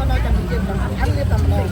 nó chẳng bị làm ăn tiếp làm này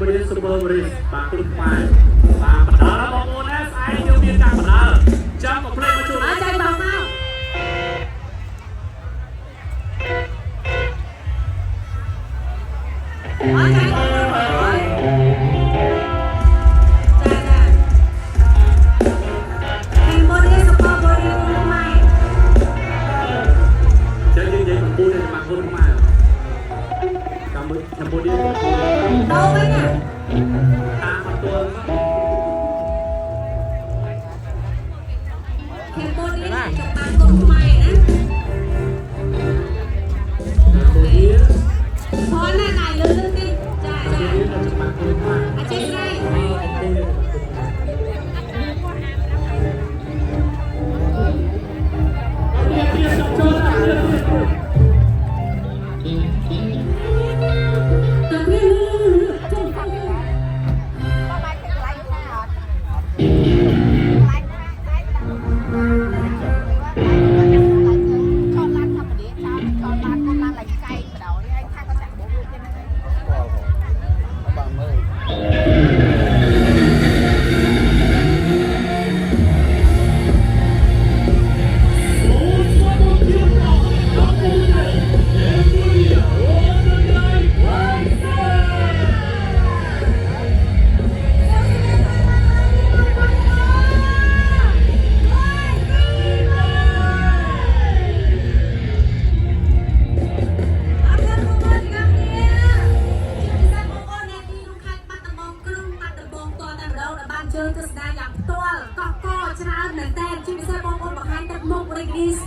Kemudian Super Maris Bangkul Mai Padahal bangunan saya diumumkan padahal jam komplain muncul aja bang mau jadi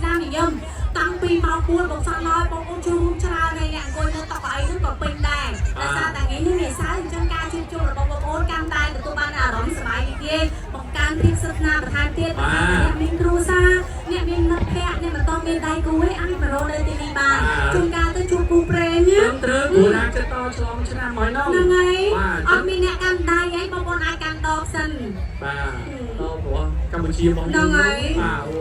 តាមនិយមតាំងពីម៉ោង 4 មកដល់ហើយបងប្អូនចូលរួមច្រើនហើយអ្នកអង្គុយនៅតុកៅអីហ្នឹងក៏ពេញដែរដោយសារតែថ្ងៃនេះវាសៅអញ្ចឹងការជួបជុំរបស់បងប្អូនកាន់តែទទួលបានអារម្មណ៍សប្បាយរីករាយបង្កើនភាពស្និទ្ធស្នាលបន្ថែមទៀតអ្នកមានគ្រួសារអ្នកមានមិត្តភក្តិអ្នកមិនតមានដៃគូឯអាចមករស់នៅទីនេះបានជួនកាលទៅជួបគូព្រេងណាត្រូវគូណាចិត្តតឆ្លងឆ្នាំហើយនោះហ្នឹងហើយអត់មានអ្នកកាន់ដៃឯងបងប្អូនអាចកាន់ដបសិនបាទដល់ព្រោះកម្ពុជាបងហ្នឹងហើយ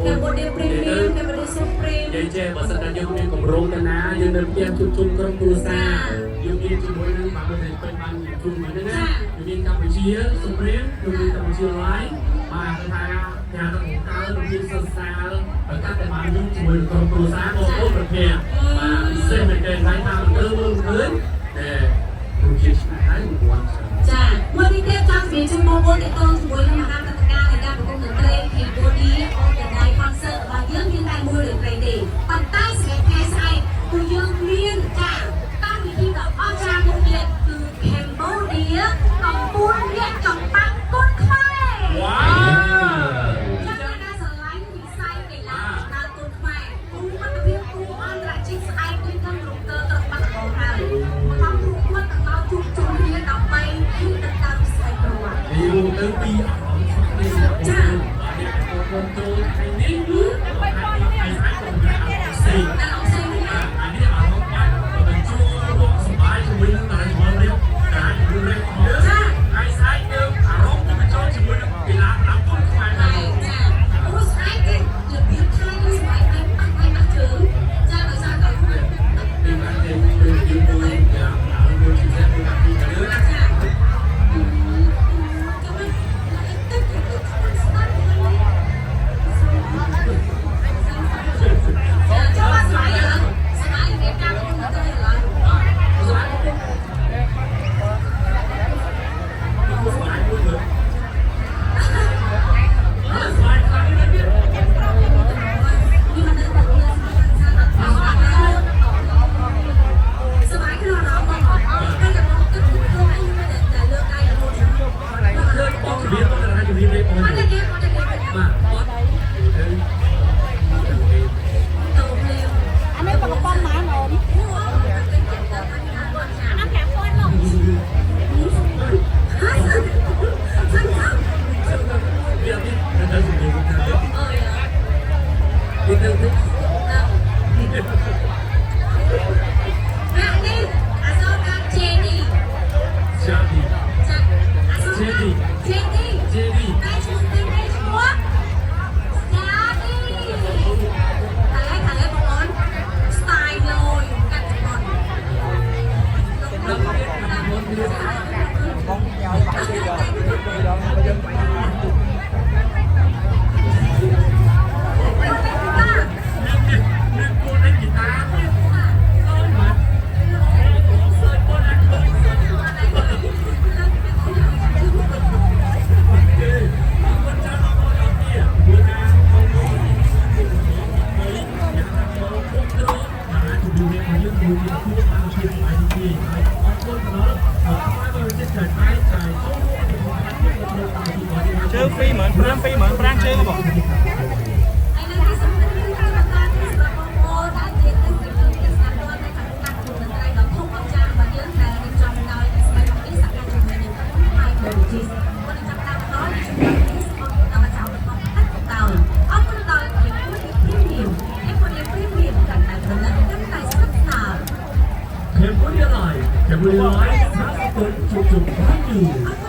គេបដិព្រីមៀមគេបដិសុព្រីមនិយាយចេះបើសិនតែយើងមានកម្រងតាណាយើងនៅផ្ទះជួបជុំក្រុមគ្រួសារយើងមានជាមួយនឹងបាទមិនពេញបានជួបមួយហ្នឹងណាយើងមានកម្ពុជាសុព្រីមយើងមានកម្ពុជាឡាយបាទថាការទៅកើមានសិក្សាប្រកាសតែបានយើងជាមួយក្រុមគ្រួសារបងប្អូនប្រភេទបាទពិសេសមែនទែនហើយតាមទៅមើលឃើញតែខ្ញុំជាឆ្នៃហើយមិនចាមួយទីទៀតចង់និយាយជូនបងប្អូនទាក់ទងជាមួយនឹងមហាព្រឹត្តិការណ៍នៃការប្រគំតន្ត្រី Cambodia On The Night Concert របស់យើងមានតែមួយរឿងទេប៉ុន្តែសម្រាប់ថ្ងៃស្អែកគឺយើងមានចាកម្មវិធីដ៏អស្ចារ្យមួយទៀតគឺ Cambodia កំពូលអ្នកចំបាំងគុនខ្មែរវ៉ាវចាំការឆ្លៃវិស័យកីឡាដើរគុនខ្មែរគូមិត្តភាពគូអន្តរជាតិស្អែកគឺនឹងរំកើត្រូវបាត់បង់ហើយមកដល់គ្រប់គាត់ទាំងមកជួបជុំគ្នាដើម្បីគឺទៅតាមវិស័យប្រវត្តិពីរួមទៅពីអរំចាបងចូលថ្ងៃនេះហើយអាចទៅផ្សេងអានេះអរំបាច់ទៅជួបរកសបាយជាមួយនឹងតែមករៀបការជួយរកយើងហើយស្អែកយើងអរំទៅចូលជាមួយនឹងកីឡាប្រដាប់គុនខ្មែរដែរចាអូស្អែកគឺរបៀបថៃគឺស្អែកឯងបាត់ជើងចាដោយសារតែពីបានទៅយើងមួយយ៉ាងមួយជាតែមួយពីទៅណាចាជើងពីរមិនប្រាំពីរមិនប្រាំជើងបងCambodia Live ថាស្ទើរជួបជុំបានយូរ